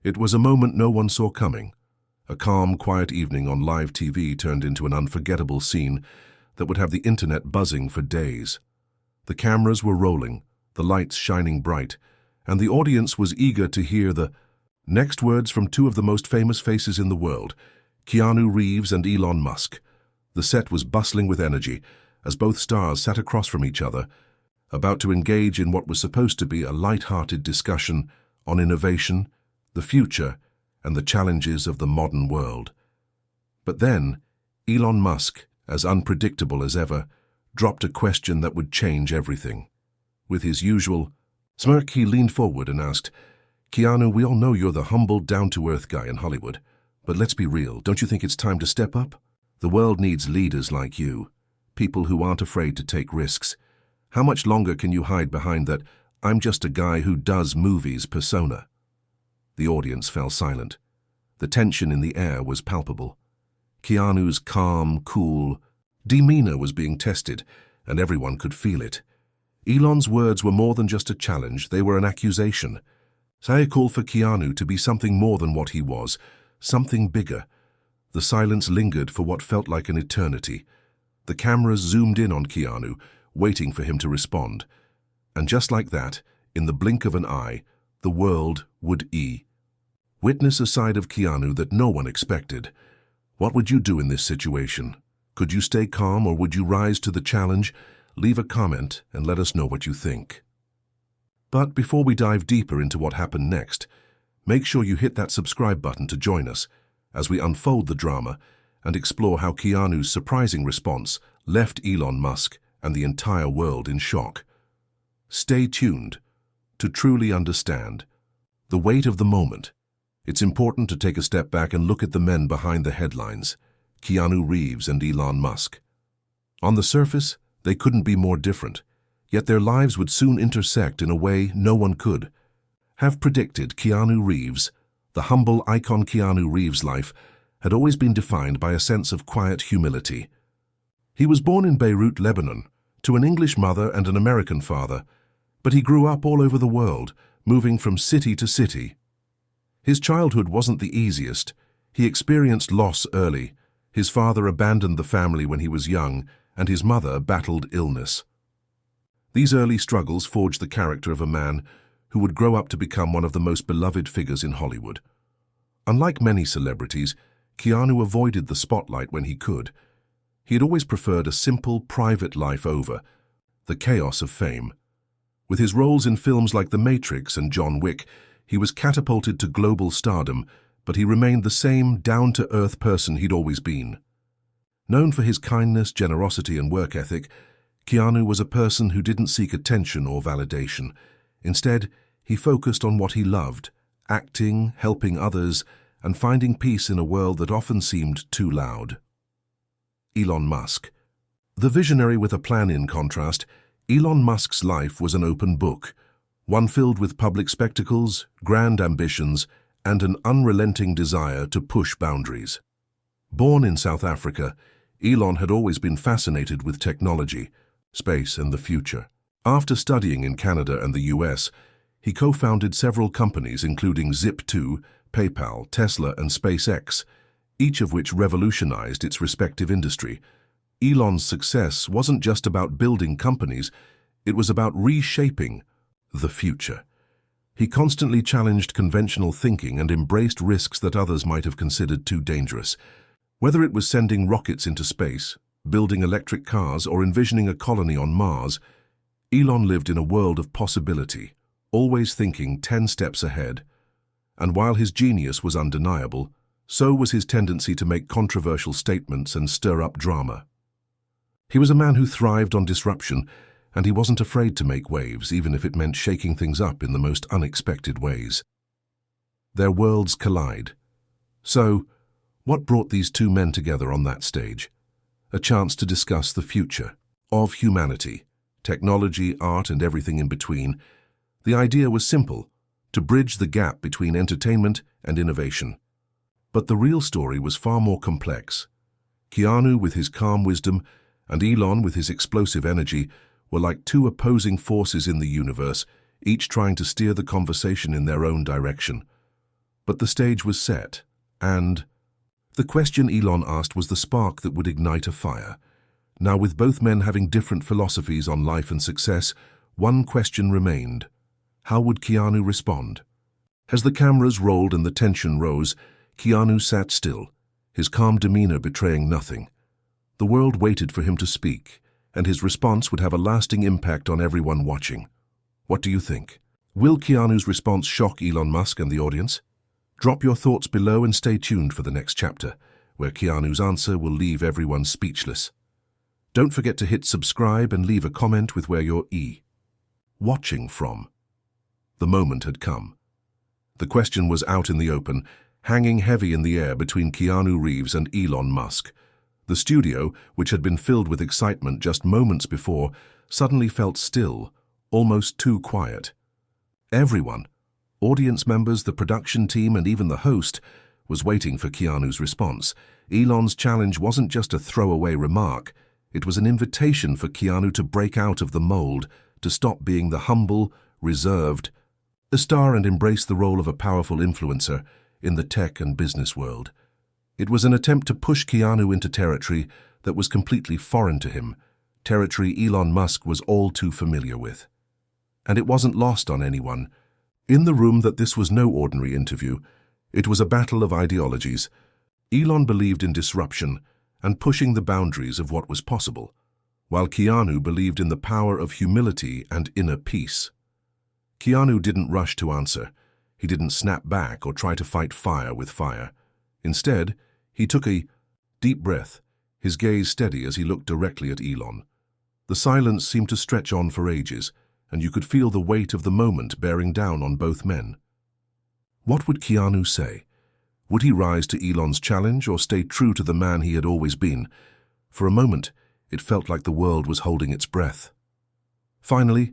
It was a moment no one saw coming. A calm, quiet evening on live TV turned into an unforgettable scene that would have the internet buzzing for days. The cameras were rolling, the lights shining bright, and the audience was eager to hear the next words from two of the most famous faces in the world, Keanu Reeves and Elon Musk. The set was bustling with energy as both stars sat across from each other, about to engage in what was supposed to be a light-hearted discussion on innovation, the future, and the challenges of the modern world. But then, Elon Musk, as unpredictable as ever, dropped a question that would change everything. With his usual smirk, he leaned forward and asked, "Keanu, we all know you're the humble, down-to-earth guy in Hollywood, but let's be real, don't you think it's time to step up? The world needs leaders like you, people who aren't afraid to take risks. How much longer can you hide behind that 'I'm just a guy who does movies' persona?" The audience fell silent. The tension in the air was palpable. Keanu's calm, cool demeanor was being tested, and everyone could feel it. Elon's words were more than just a challenge, they were an accusation. They called for Keanu to be something more than what he was, something bigger. The silence lingered for what felt like an eternity. The cameras zoomed in on Keanu, waiting for him to respond. And just like that, in the blink of an eye, the world would witness a side of Keanu that no one expected. What would you do in this situation? Could you stay calm or would you rise to the challenge? Leave a comment and let us know what you think. But before we dive deeper into what happened next, make sure you hit that subscribe button to join us as we unfold the drama and explore how Keanu's surprising response left Elon Musk and the entire world in shock. Stay tuned to truly understand the weight of the moment. It's important to take a step back and look at the men behind the headlines, Keanu Reeves and Elon Musk. On the surface, they couldn't be more different, yet their lives would soon intersect in a way no one could have predicted. Keanu Reeves, the humble icon Keanu Reeves' life, had always been defined by a sense of quiet humility. He was born in Beirut, Lebanon, to an English mother and an American father, but he grew up all over the world, moving from city to city. His childhood wasn't the easiest. He experienced loss early. His father abandoned the family when he was young, and his mother battled illness. These early struggles forged the character of a man who would grow up to become one of the most beloved figures in Hollywood. Unlike many celebrities, Keanu avoided the spotlight when he could. He had always preferred a simple, private life over the chaos of fame. With his roles in films like The Matrix and John Wick, he was catapulted to global stardom, but he remained the same down-to-earth person he'd always been. Known for his kindness, generosity, and work ethic, Keanu was a person who didn't seek attention or validation. Instead, he focused on what he loved, acting, helping others, and finding peace in a world that often seemed too loud. Elon Musk. The visionary with a plan. In contrast, Elon Musk's life was an open book, one filled with public spectacles, grand ambitions, and an unrelenting desire to push boundaries. Born in South Africa, Elon had always been fascinated with technology, space, and the future. After studying in Canada and the US, he co-founded several companies including Zip2, PayPal, Tesla, and SpaceX, each of which revolutionized its respective industry. Elon's success wasn't just about building companies, it was about reshaping the future. He constantly challenged conventional thinking and embraced risks that others might have considered too dangerous. Whether it was sending rockets into space, building electric cars, or envisioning a colony on Mars, Elon lived in a world of possibility, always thinking 10 steps ahead. And while his genius was undeniable, so was his tendency to make controversial statements and stir up drama. He was a man who thrived on disruption, and he wasn't afraid to make waves, even if it meant shaking things up in the most unexpected ways. Their worlds collide. So, what brought these two men together on that stage? A chance to discuss the future of humanity, technology, art, and everything in between. The idea was simple, to bridge the gap between entertainment and innovation. But the real story was far more complex. Keanu, with his calm wisdom, and Elon, with his explosive energy, were like two opposing forces in the universe, each trying to steer the conversation in their own direction. But the stage was set, and the question Elon asked was the spark that would ignite a fire. Now, with both men having different philosophies on life and success, one question remained. How would Keanu respond? As the cameras rolled and the tension rose, Keanu sat still, his calm demeanor betraying nothing. The world waited for him to speak, and his response would have a lasting impact on everyone watching. What do you think? Will Keanu's response shock Elon Musk and the audience? Drop your thoughts below and stay tuned for the next chapter, where Keanu's answer will leave everyone speechless. Don't forget to hit subscribe and leave a comment with where you're watching from. The moment had come. The question was out in the open, hanging heavy in the air between Keanu Reeves and Elon Musk. The studio, which had been filled with excitement just moments before, suddenly felt still, almost too quiet. Everyone, audience members, the production team, and even the host, was waiting for Keanu's response. Elon's challenge wasn't just a throwaway remark. It was an invitation for Keanu to break out of the mold, to stop being the humble, reserved star and embrace the role of a powerful influencer in the tech and business world. It was an attempt to push Keanu into territory that was completely foreign to him, territory Elon Musk was all too familiar with. And it wasn't lost on anyone in the room that this was no ordinary interview. It was a battle of ideologies. Elon believed in disruption and pushing the boundaries of what was possible, while Keanu believed in the power of humility and inner peace. Keanu didn't rush to answer. He didn't snap back or try to fight fire with fire. Instead, he took a deep breath, his gaze steady as he looked directly at Elon. The silence seemed to stretch on for ages, and you could feel the weight of the moment bearing down on both men. What would Keanu say? Would he rise to Elon's challenge or stay true to the man he had always been? For a moment, it felt like the world was holding its breath. Finally,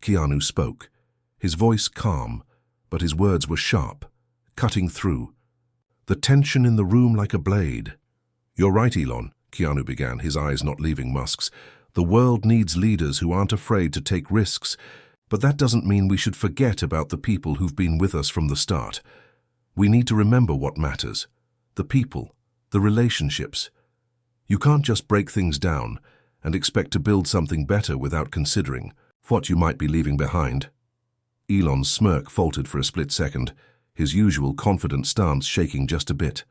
Keanu spoke, his voice calm, but his words were sharp, cutting through. The tension in the room like a blade. "You're right, Elon," Keanu began, his eyes not leaving Musk's. "The world needs leaders who aren't afraid to take risks, but that doesn't mean we should forget about the people who've been with us from the start. We need to remember what matters. The people, the relationships. You can't just break things down and expect to build something better without considering what you might be leaving behind." Elon's smirk faltered for a split second, his usual confident stance shaking just a bit.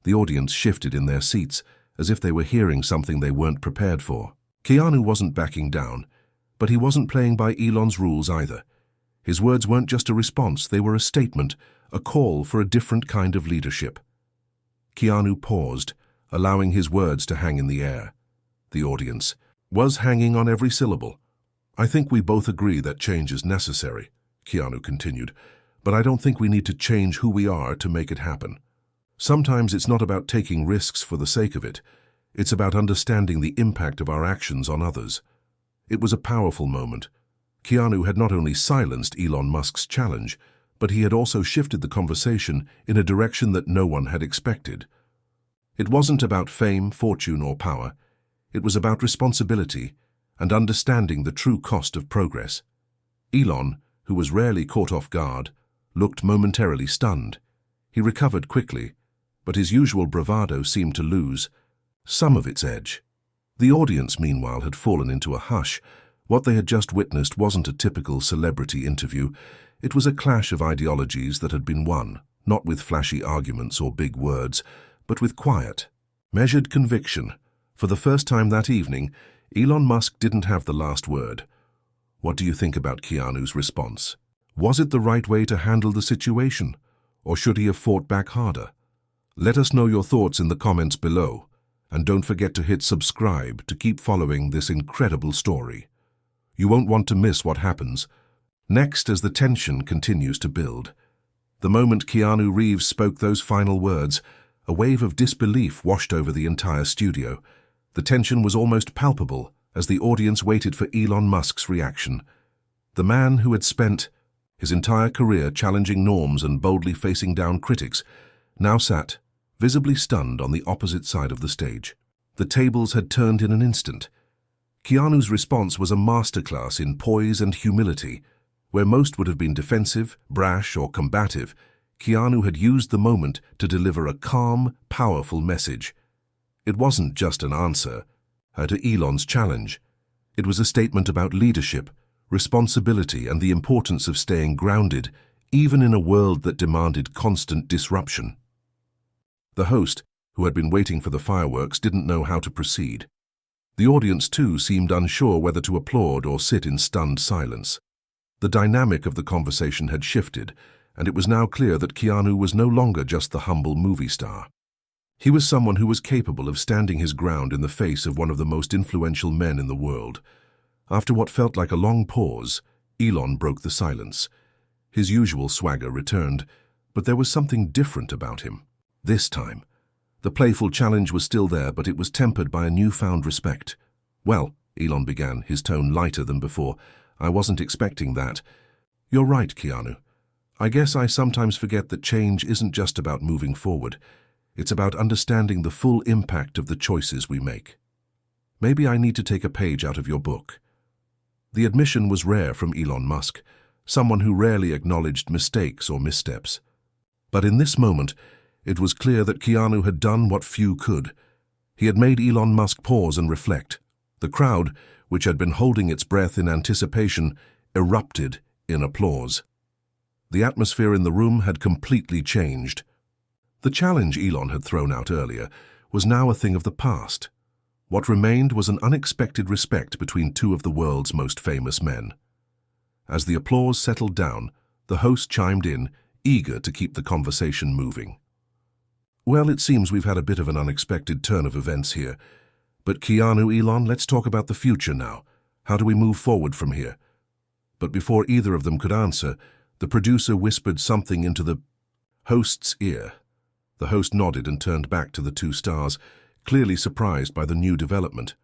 The audience shifted in their seats, as if they were hearing something they weren't prepared for. Keanu wasn't backing down, but he wasn't playing by Elon's rules either. His words weren't just a response, they were a statement, a call for a different kind of leadership. Keanu paused, allowing his words to hang in the air. The audience was hanging on every syllable. "I think we both agree that change is necessary," Keanu continued, "but I don't think we need to change who we are to make it happen. Sometimes it's not about taking risks for the sake of it. It's about understanding the impact of our actions on others." It was a powerful moment. Keanu had not only silenced Elon Musk's challenge, but he had also shifted the conversation in a direction that no one had expected. It wasn't about fame, fortune, or power. It was about responsibility and understanding the true cost of progress. Elon, who was rarely caught off guard, looked momentarily stunned. He recovered quickly, but his usual bravado seemed to lose some of its edge. The audience, meanwhile, had fallen into a hush. What they had just witnessed wasn't a typical celebrity interview. It was a clash of ideologies that had been won, not with flashy arguments or big words, but with quiet, measured conviction. For the first time that evening, Elon Musk didn't have the last word. What do you think about Keanu's response? Was it the right way to handle the situation, or should he have fought back harder? Let us know your thoughts in the comments below, and don't forget to hit subscribe to keep following this incredible story. You won't want to miss what happens next as the tension continues to build. The moment Keanu Reeves spoke those final words, a wave of disbelief washed over the entire studio. The tension was almost palpable as the audience waited for Elon Musk's reaction. The man who had spent his entire career challenging norms and boldly facing down critics now sat, visibly stunned, on the opposite side of the stage. The tables had turned in an instant. Keanu's response was a masterclass in poise and humility. Where most would have been defensive, brash, or combative, Keanu had used the moment to deliver a calm, powerful message. It wasn't just an answer to Elon's challenge. It was a statement about leadership, responsibility, and the importance of staying grounded, even in a world that demanded constant disruption. The host, who had been waiting for the fireworks, didn't know how to proceed. The audience, too, seemed unsure whether to applaud or sit in stunned silence. The dynamic of the conversation had shifted, and it was now clear that Keanu was no longer just the humble movie star. He was someone who was capable of standing his ground in the face of one of the most influential men in the world. After what felt like a long pause, Elon broke the silence. His usual swagger returned, but there was something different about him. This time, the playful challenge was still there, but it was tempered by a newfound respect. "Well," Elon began, his tone lighter than before, "I wasn't expecting that." "You're right, Keanu. I guess I sometimes forget that change isn't just about moving forward. It's about understanding the full impact of the choices we make. Maybe I need to take a page out of your book." The admission was rare from Elon Musk, someone who rarely acknowledged mistakes or missteps. But in this moment, it was clear that Keanu had done what few could. He had made Elon Musk pause and reflect. The crowd, which had been holding its breath in anticipation, erupted in applause. The atmosphere in the room had completely changed. The challenge Elon had thrown out earlier was now a thing of the past. What remained was an unexpected respect between two of the world's most famous men. As the applause settled down, the host chimed in, eager to keep the conversation moving. "Well, it seems we've had a bit of an unexpected turn of events here. But Keanu, Elon, let's talk about the future now. How do we move forward from here?" But before either of them could answer, the producer whispered something into the host's ear. The host nodded and turned back to the two stars, clearly surprised by the new development.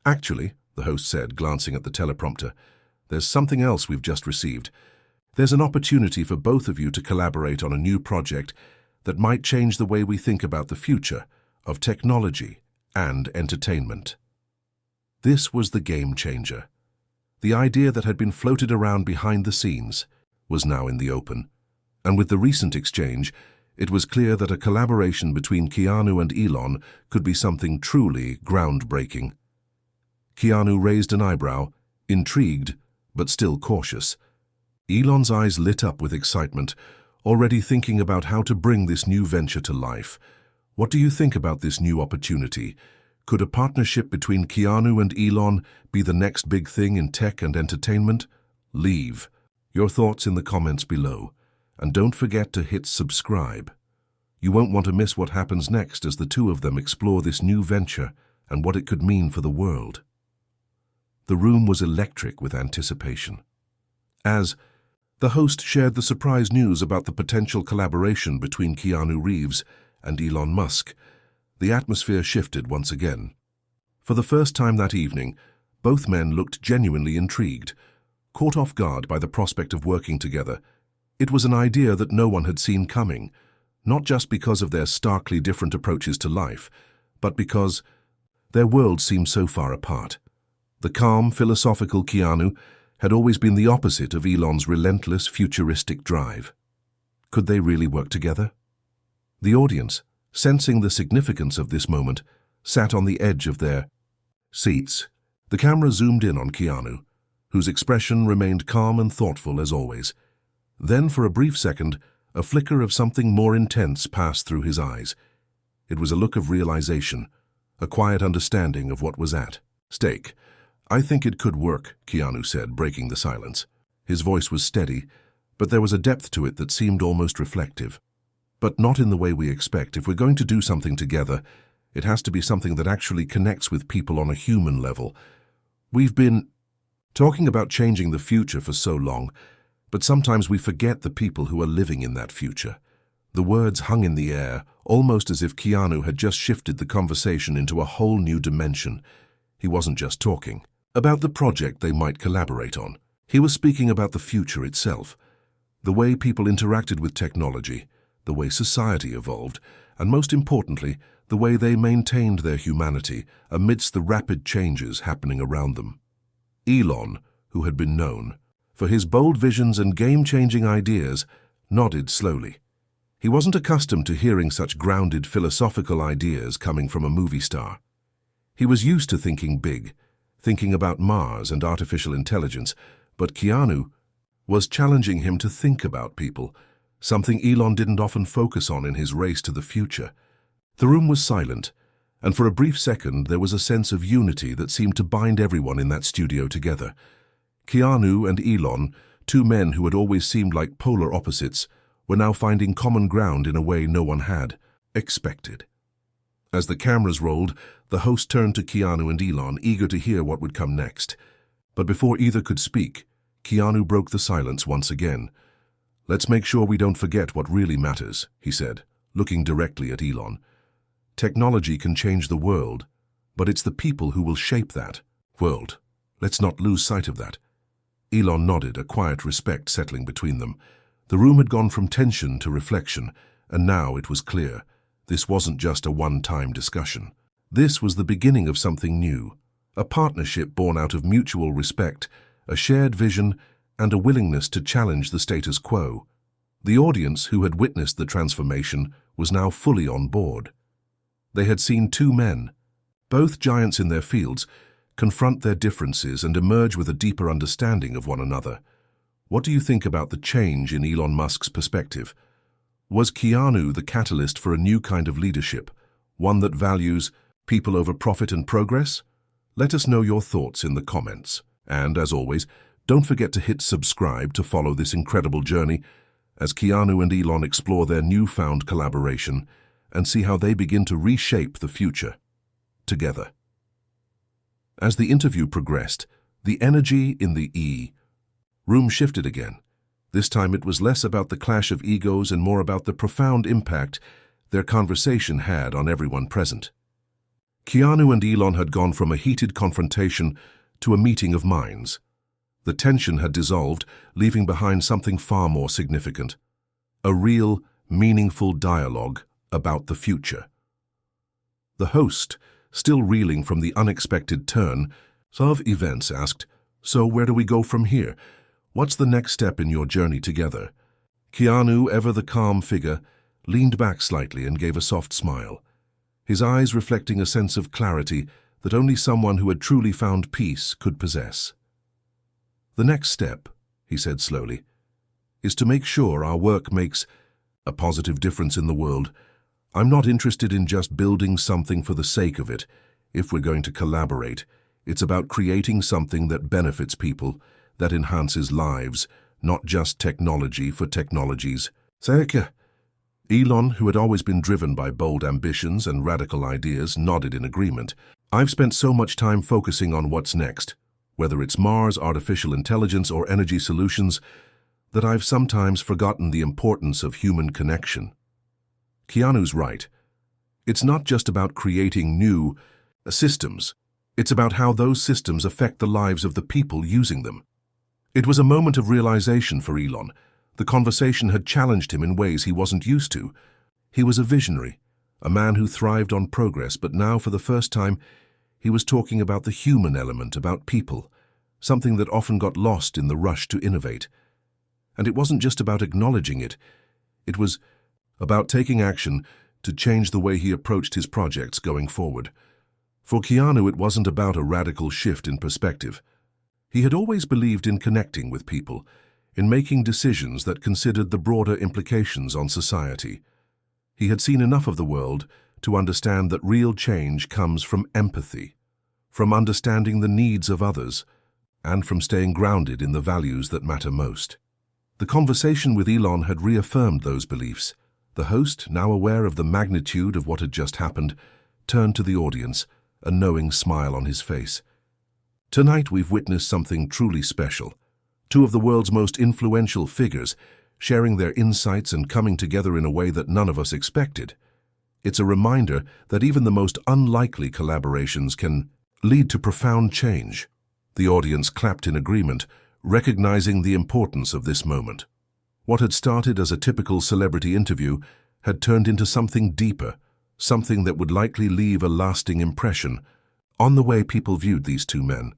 "Actually," the host said, glancing at the teleprompter, "there's something else we've just received. There's an opportunity for both of you to collaborate on a new project that might change the way we think about the future of technology and entertainment." This was the game changer. The idea that had been floated around behind the scenes was now in the open. And with the recent exchange, it was clear that a collaboration between Keanu and Elon could be something truly groundbreaking. Keanu raised an eyebrow, intrigued, but still cautious. Elon's eyes lit up with excitement, already thinking about how to bring this new venture to life. "What do you think about this new opportunity? Could a partnership between Keanu and Elon be the next big thing in tech and entertainment? Leave your thoughts in the comments below, and don't forget to hit subscribe. You won't want to miss what happens next as the two of them explore this new venture and what it could mean for the world. The room was electric with anticipation. As the host shared the surprise news about the potential collaboration between Keanu Reeves and Elon Musk, the atmosphere shifted once again. For the first time that evening, both men looked genuinely intrigued, caught off guard by the prospect of working together. It was an idea that no one had seen coming, not just because of their starkly different approaches to life, but because their worlds seemed so far apart. The calm, philosophical Keanu had always been the opposite of Elon's relentless, futuristic drive. Could they really work together? The audience, sensing the significance of this moment, sat on the edge of their seats. The camera zoomed in on Keanu, whose expression remained calm and thoughtful as always. Then, for a brief second, a flicker of something more intense passed through his eyes. It was a look of realization, a quiet understanding of what was at stake. "I think it could work," Keanu said, breaking the silence. His voice was steady, but there was a depth to it that seemed almost reflective. "But not in the way we expect. If we're going to do something together, it has to be something that actually connects with people on a human level. We've been talking about changing the future for so long, but sometimes we forget the people who are living in that future." The words hung in the air, almost as if Keanu had just shifted the conversation into a whole new dimension. He wasn't just talking about the project they might collaborate on. He was speaking about the future itself, the way people interacted with technology, the way society evolved, and most importantly, the way they maintained their humanity amidst the rapid changes happening around them. Elon, who had been known for his bold visions and game-changing ideas, nodded slowly. He wasn't accustomed to hearing such grounded philosophical ideas coming from a movie star. He was used to thinking big, thinking about Mars and artificial intelligence, but Keanu was challenging him to think about people, something Elon didn't often focus on in his race to the future. The room was silent, and for a brief second there was a sense of unity that seemed to bind everyone in that studio together. Keanu and Elon, two men who had always seemed like polar opposites, were now finding common ground in a way no one had expected. As the cameras rolled, the host turned to Keanu and Elon, eager to hear what would come next. But before either could speak, Keanu broke the silence once again. "Let's make sure we don't forget what really matters," he said, looking directly at Elon. "Technology can change the world, but it's the people who will shape that world. Let's not lose sight of that." Elon nodded, a quiet respect settling between them. The room had gone from tension to reflection, and now it was clear. This wasn't just a one-time discussion. This was the beginning of something new, a partnership born out of mutual respect, a shared vision, and a willingness to challenge the status quo. The audience, who had witnessed the transformation, was now fully on board. They had seen two men, both giants in their fields, confront their differences and emerge with a deeper understanding of one another. What do you think about the change in Elon Musk's perspective? Was Keanu the catalyst for a new kind of leadership, one that values people over profit and progress? Let us know your thoughts in the comments. And, as always, don't forget to hit subscribe to follow this incredible journey as Keanu and Elon explore their newfound collaboration and see how they begin to reshape the future together. As the interview progressed, the energy in the room shifted again. This time it was less about the clash of egos and more about the profound impact their conversation had on everyone present. Keanu and Elon had gone from a heated confrontation to a meeting of minds. The tension had dissolved, leaving behind something far more significant. A real, meaningful dialogue about the future. The host, still reeling from the unexpected turn of events, asked, "So where do we go from here? What's the next step in your journey together?" Keanu, ever the calm figure, leaned back slightly and gave a soft smile, his eyes reflecting a sense of clarity that only someone who had truly found peace could possess. "The next step," he said slowly, "is to make sure our work makes a positive difference in the world. I'm not interested in just building something for the sake of it. If we're going to collaborate, it's about creating something that benefits people, that enhances lives, not just technology for technology's sake." Elon, who had always been driven by bold ambitions and radical ideas, nodded in agreement. "I've spent so much time focusing on what's next, whether it's Mars, artificial intelligence, or energy solutions, that I've sometimes forgotten the importance of human connection." Keanu's right. It's not just about creating new systems. It's about how those systems affect the lives of the people using them. It was a moment of realization for Elon. The conversation had challenged him in ways he wasn't used to. He was a visionary, a man who thrived on progress, but now, for the first time, he was talking about the human element, about people, something that often got lost in the rush to innovate. And it wasn't just about acknowledging it. It was about taking action to change the way he approached his projects going forward. For Keanu, it wasn't about a radical shift in perspective. He had always believed in connecting with people, in making decisions that considered the broader implications on society. He had seen enough of the world to understand that real change comes from empathy, from understanding the needs of others, and from staying grounded in the values that matter most. The conversation with Elon had reaffirmed those beliefs. The host, now aware of the magnitude of what had just happened, turned to the audience, a knowing smile on his face. "Tonight we've witnessed something truly special. Two of the world's most influential figures sharing their insights and coming together in a way that none of us expected. It's a reminder that even the most unlikely collaborations can lead to profound change." The audience clapped in agreement, recognizing the importance of this moment. What had started as a typical celebrity interview had turned into something deeper, something that would likely leave a lasting impression on the way people viewed these two men.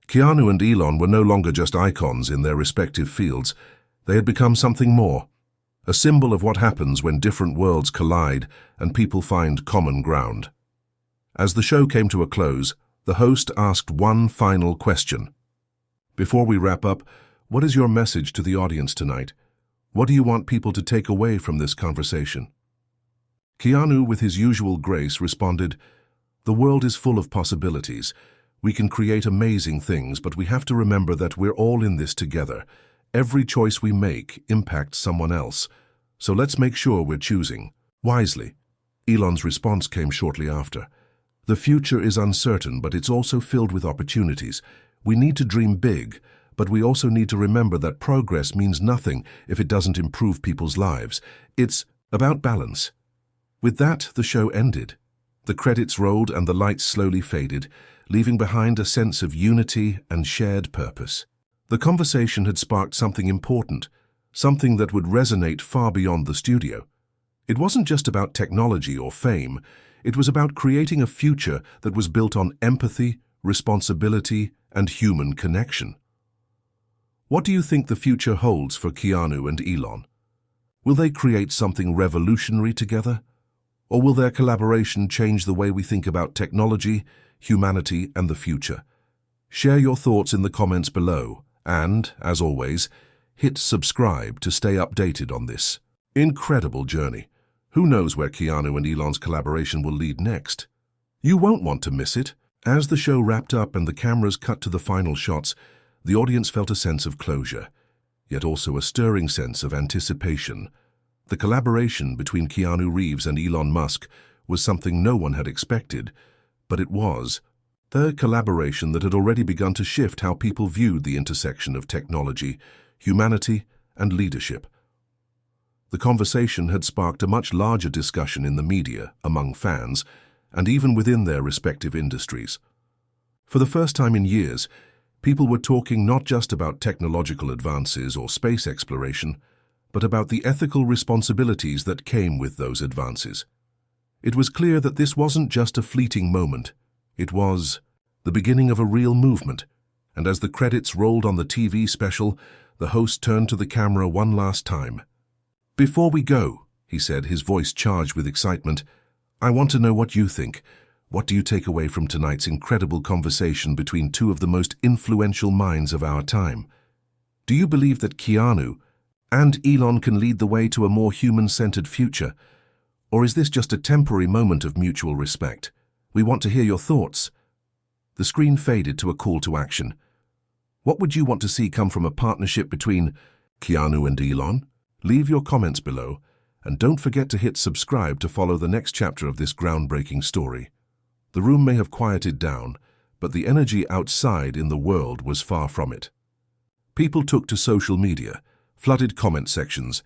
Keanu and Elon were no longer just icons in their respective fields. They had become something more, a symbol of what happens when different worlds collide and people find common ground. As the show came to a close, the host asked one final question. Before we wrap up, what is your message to the audience tonight? What do you want people to take away from this conversation? Keanu, with his usual grace, responded, "The world is full of possibilities. We can create amazing things, but we have to remember that we're all in this together. Every choice we make impacts someone else. So let's make sure we're choosing wisely." Elon's response came shortly after. "The future is uncertain, but it's also filled with opportunities. We need to dream big, but we also need to remember that progress means nothing if it doesn't improve people's lives. It's about balance." With that, the show ended. The credits rolled and the lights slowly faded, leaving behind a sense of unity and shared purpose. The conversation had sparked something important, something that would resonate far beyond the studio. It wasn't just about technology or fame. It was about creating a future that was built on empathy, responsibility, and human connection. What do you think the future holds for Keanu and Elon? Will they create something revolutionary together? Or will their collaboration change the way we think about technology, humanity, and the future? Share your thoughts in the comments below, and, as always, hit subscribe to stay updated on this incredible journey. Who knows where Keanu and Elon's collaboration will lead next? You won't want to miss it. As the show wrapped up and the cameras cut to the final shots, the audience felt a sense of closure, yet also a stirring sense of anticipation. The collaboration between Keanu Reeves and Elon Musk was something no one had expected, but it was the collaboration that had already begun to shift how people viewed the intersection of technology, humanity, and leadership. The conversation had sparked a much larger discussion in the media, among fans, and even within their respective industries. For the first time in years, people were talking not just about technological advances or space exploration, but about the ethical responsibilities that came with those advances. It was clear that this wasn't just a fleeting moment. It was the beginning of a real movement, and as the credits rolled on the TV special, the host turned to the camera one last time. "Before we go," he said, his voice charged with excitement, "I want to know what you think. What do you take away from tonight's incredible conversation between two of the most influential minds of our time? Do you believe that Keanu and Elon can lead the way to a more human-centered future? Or is this just a temporary moment of mutual respect? We want to hear your thoughts." The screen faded to a call to action. What would you want to see come from a partnership between Keanu and Elon? Leave your comments below, and don't forget to hit subscribe to follow the next chapter of this groundbreaking story. The room may have quieted down, but the energy outside in the world was far from it. People took to social media, flooded comment sections,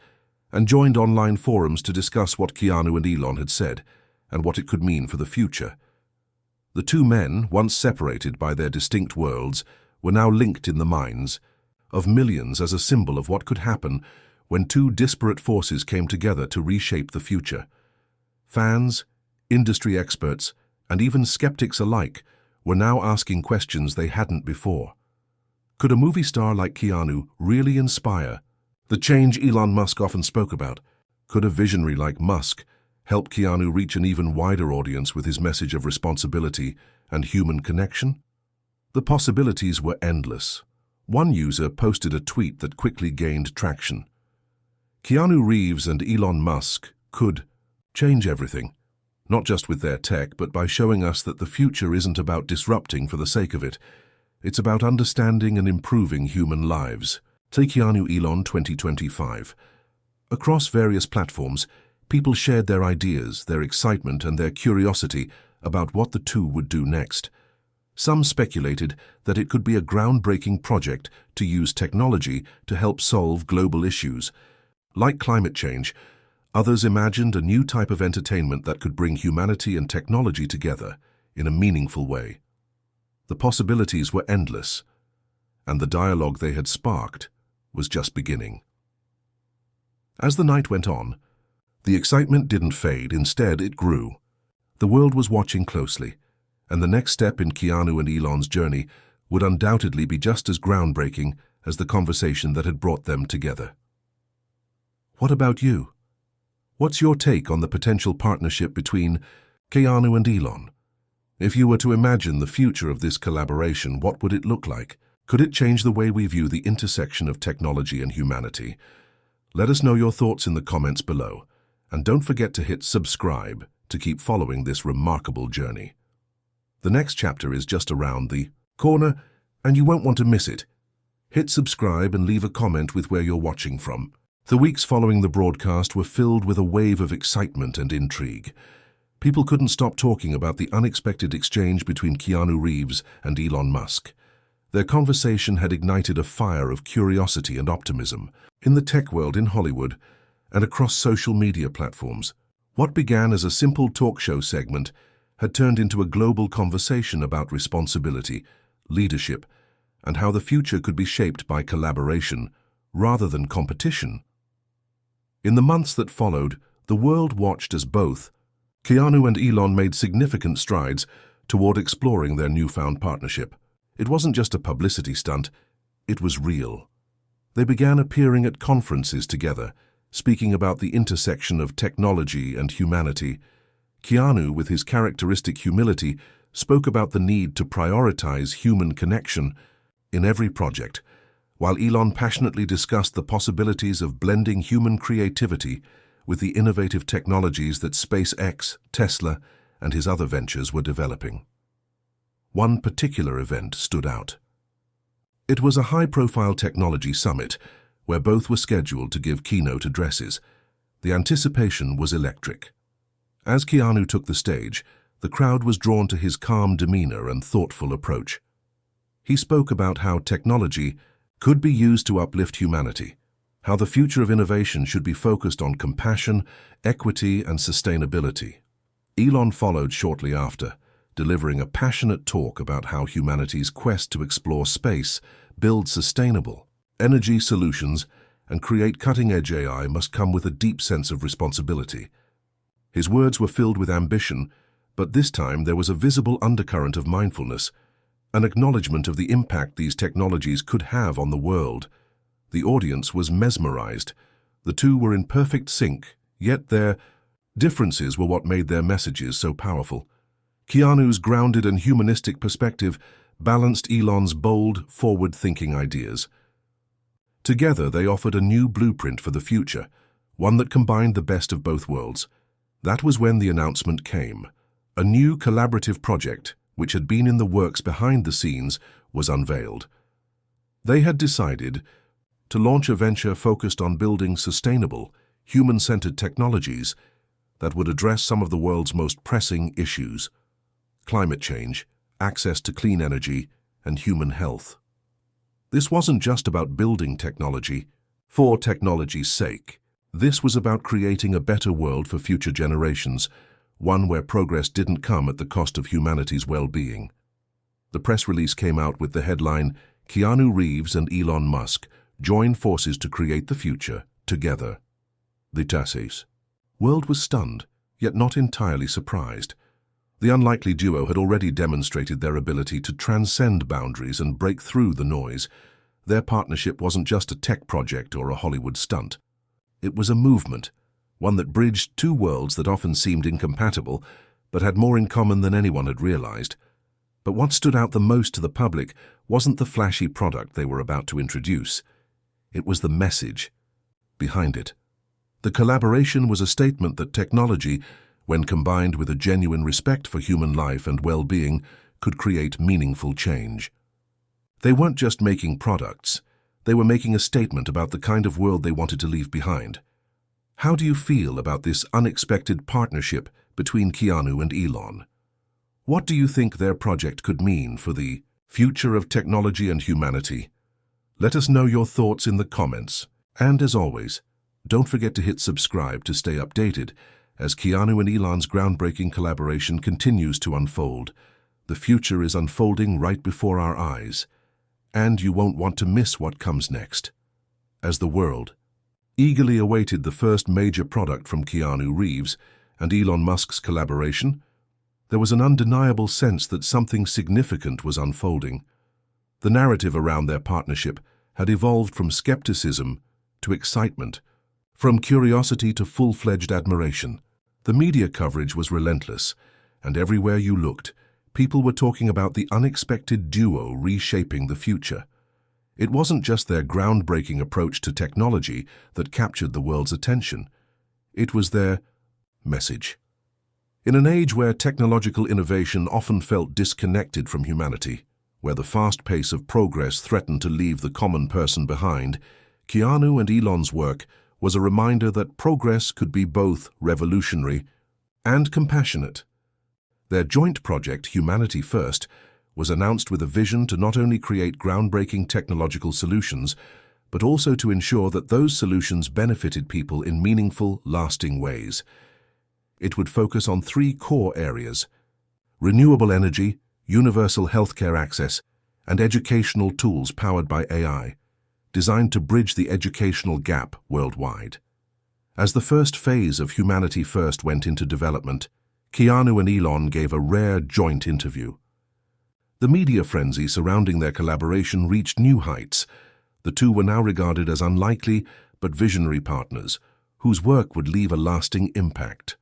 and joined online forums to discuss what Keanu and Elon had said and what it could mean for the future. The two men, once separated by their distinct worlds, were now linked in the minds of millions as a symbol of what could happen when two disparate forces came together to reshape the future. Fans, industry experts, and even skeptics alike were now asking questions they hadn't before. Could a movie star like Keanu really inspire the change Elon Musk often spoke about? Could a visionary like Musk help Keanu reach an even wider audience with his message of responsibility and human connection? The possibilities were endless. One user posted a tweet that quickly gained traction. Keanu Reeves and Elon Musk could change everything, not just with their tech, but by showing us that the future isn't about disrupting for the sake of it. It's about understanding and improving human lives. Take Keanu Elon 2025. Across various platforms, people shared their ideas, their excitement, and their curiosity about what the two would do next. Some speculated that it could be a groundbreaking project to use technology to help solve global issues. Like climate change, others imagined a new type of entertainment that could bring humanity and technology together in a meaningful way. The possibilities were endless, and the dialogue they had sparked was just beginning. As the night went on, the excitement didn't fade, instead it grew. The world was watching closely, and the next step in Keanu and Elon's journey would undoubtedly be just as groundbreaking as the conversation that had brought them together. What about you? What's your take on the potential partnership between Keanu and Elon? If you were to imagine the future of this collaboration, what would it look like? Could it change the way we view the intersection of technology and humanity? Let us know your thoughts in the comments below, and don't forget to hit subscribe to keep following this remarkable journey. The next chapter is just around the corner, and you won't want to miss it. Hit subscribe and leave a comment with where you're watching from. The weeks following the broadcast were filled with a wave of excitement and intrigue. People couldn't stop talking about the unexpected exchange between Keanu Reeves and Elon Musk. Their conversation had ignited a fire of curiosity and optimism in the tech world, in Hollywood, and across social media platforms. What began as a simple talk show segment had turned into a global conversation about responsibility, leadership, and how the future could be shaped by collaboration rather than competition. In the months that followed, the world watched as both Keanu and Elon made significant strides toward exploring their newfound partnership. It wasn't just a publicity stunt, it was real. They began appearing at conferences together, speaking about the intersection of technology and humanity. Keanu, with his characteristic humility, spoke about the need to prioritize human connection in every project, while Elon passionately discussed the possibilities of blending human creativity with the innovative technologies that SpaceX, Tesla, and his other ventures were developing. One particular event stood out. It was a high-profile technology summit where both were scheduled to give keynote addresses. The anticipation was electric. As Keanu took the stage, the crowd was drawn to his calm demeanor and thoughtful approach. He spoke about how technology could be used to uplift humanity, how the future of innovation should be focused on compassion, equity, and sustainability. Elon followed shortly after, delivering a passionate talk about how humanity's quest to explore space, build sustainable energy solutions, and create cutting-edge AI must come with a deep sense of responsibility. His words were filled with ambition, but this time there was a visible undercurrent of mindfulness, an acknowledgement of the impact these technologies could have on the world. The audience was mesmerized. The two were in perfect sync, yet their differences were what made their messages so powerful. Keanu's grounded and humanistic perspective balanced Elon's bold, forward-thinking ideas. Together, they offered a new blueprint for the future, one that combined the best of both worlds. That was when the announcement came. A new collaborative project, which had been in the works behind the scenes, was unveiled. They had decided to launch a venture focused on building sustainable, human-centered technologies that would address some of the world's most pressing issues: climate change, access to clean energy, and human health. This wasn't just about building technology for technology's sake. This was about creating a better world for future generations, one where progress didn't come at the cost of humanity's well-being. The press release came out with the headline, "Keanu Reeves and Elon Musk join forces to create the future together." The Tassis world was stunned, yet not entirely surprised. The unlikely duo had already demonstrated their ability to transcend boundaries and break through the noise. Their partnership wasn't just a tech project or a Hollywood stunt. It was a movement, one that bridged two worlds that often seemed incompatible, but had more in common than anyone had realized. But what stood out the most to the public wasn't the flashy product they were about to introduce. It was the message behind it. The collaboration was a statement that technology, when combined with a genuine respect for human life and well-being, could create meaningful change. They weren't just making products, they were making a statement about the kind of world they wanted to leave behind. How do you feel about this unexpected partnership between Keanu and Elon? What do you think their project could mean for the future of technology and humanity? Let us know your thoughts in the comments. And as always, don't forget to hit subscribe to stay updated as Keanu and Elon's groundbreaking collaboration continues to unfold. The future is unfolding right before our eyes, and you won't want to miss what comes next. As the world eagerly awaited the first major product from Keanu Reeves and Elon Musk's collaboration, there was an undeniable sense that something significant was unfolding. The narrative around their partnership had evolved from skepticism to excitement, From curiosity to full-fledged admiration, the media coverage was relentless, and everywhere you looked, people were talking about the unexpected duo reshaping the future. It wasn't just their groundbreaking approach to technology that captured the world's attention. It was their message. In an age where technological innovation often felt disconnected from humanity, where the fast pace of progress threatened to leave the common person behind, Keanu and Elon's work was a reminder that progress could be both revolutionary and compassionate. Their joint project, Humanity First, was announced with a vision to not only create groundbreaking technological solutions, but also to ensure that those solutions benefited people in meaningful, lasting ways. It would focus on three core areas: renewable energy, universal healthcare access, and educational tools powered by AI, designed to bridge the educational gap worldwide. As the first phase of Humanity First went into development, Keanu and Elon gave a rare joint interview. The media frenzy surrounding their collaboration reached new heights. The two were now regarded as unlikely but visionary partners, whose work would leave a lasting impact.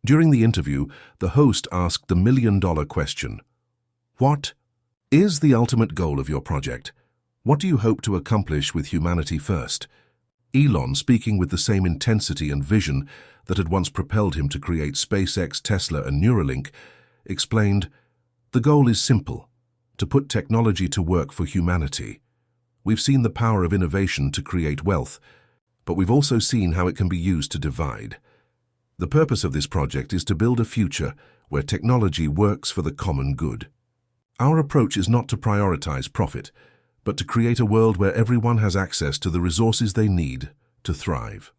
During the interview, the host asked the million-dollar question: "What is the ultimate goal of your project? What do you hope to accomplish with Humanity First?" Elon, speaking with the same intensity and vision that had once propelled him to create SpaceX, Tesla, and Neuralink, explained, "The goal is simple: to put technology to work for humanity. We've seen the power of innovation to create wealth, but we've also seen how it can be used to divide. The purpose of this project is to build a future where technology works for the common good. Our approach is not to prioritize profit, but to create a world where everyone has access to the resources they need to thrive."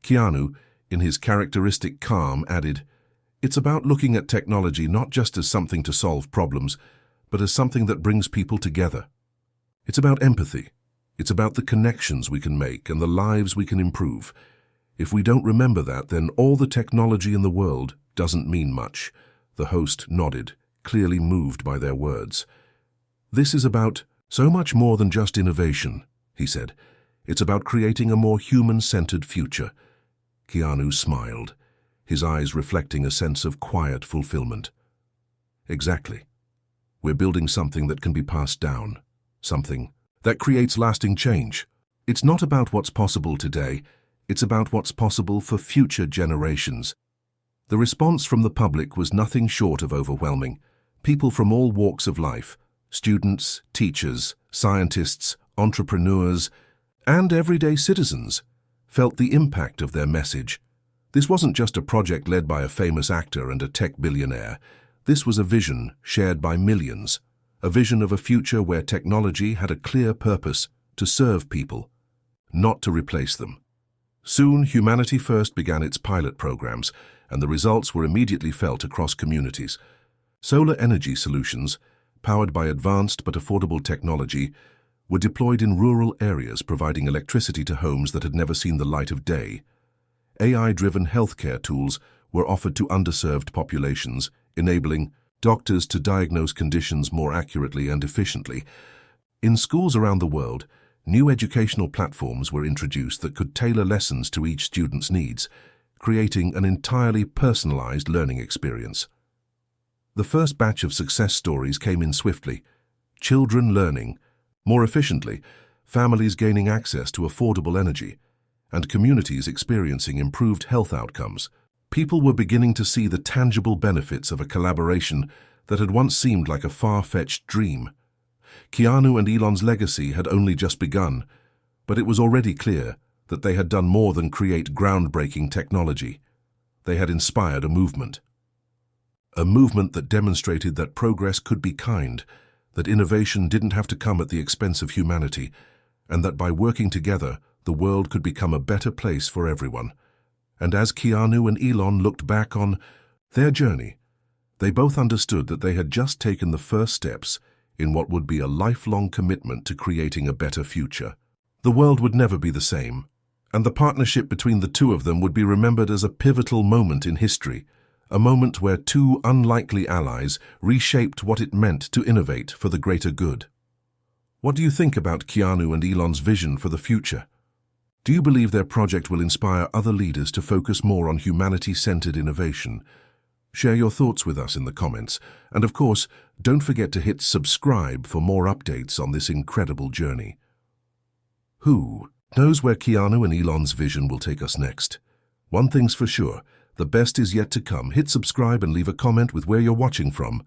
Keanu, in his characteristic calm, added, "It's about looking at technology not just as something to solve problems, but as something that brings people together. It's about empathy. It's about the connections we can make and the lives we can improve. If we don't remember that, then all the technology in the world doesn't mean much." The host nodded, clearly moved by their words. "This is about so much more than just innovation," he said. "It's about creating a more human-centered future." Keanu smiled, his eyes reflecting a sense of quiet fulfillment. "Exactly. We're building something that can be passed down, something that creates lasting change. It's not about what's possible today, it's about what's possible for future generations." The response from the public was nothing short of overwhelming. People from all walks of life, students, teachers, scientists, entrepreneurs, and everyday citizens, felt the impact of their message. This wasn't just a project led by a famous actor and a tech billionaire. This was a vision shared by millions, a vision of a future where technology had a clear purpose: to serve people, not to replace them. Soon, Humanity First began its pilot programs, and the results were immediately felt across communities. Solar energy solutions, powered by advanced but affordable technology, were deployed in rural areas, providing electricity to homes that had never seen the light of day. AI-driven healthcare tools were offered to underserved populations, enabling doctors to diagnose conditions more accurately and efficiently. In schools around the world, new educational platforms were introduced that could tailor lessons to each student's needs, creating an entirely personalized learning experience. The first batch of success stories came in swiftly: children learning more efficiently, families gaining access to affordable energy, and communities experiencing improved health outcomes. People were beginning to see the tangible benefits of a collaboration that had once seemed like a far-fetched dream. Keanu and Elon's legacy had only just begun, but it was already clear that they had done more than create groundbreaking technology. They had inspired a movement that demonstrated that progress could be kind, that innovation didn't have to come at the expense of humanity, and that by working together, the world could become a better place for everyone. And as Keanu and Elon looked back on their journey, they both understood that they had just taken the first steps in what would be a lifelong commitment to creating a better future. The world would never be the same, and the partnership between the two of them would be remembered as a pivotal moment in history, a moment where two unlikely allies reshaped what it meant to innovate for the greater good. What do you think about Keanu and Elon's vision for the future? Do you believe their project will inspire other leaders to focus more on humanity-centered innovation? Share your thoughts with us in the comments, and of course, don't forget to hit subscribe for more updates on this incredible journey. Who knows where Keanu and Elon's vision will take us next? One thing's for sure, the best is yet to come. Hit subscribe and leave a comment with where you're watching from.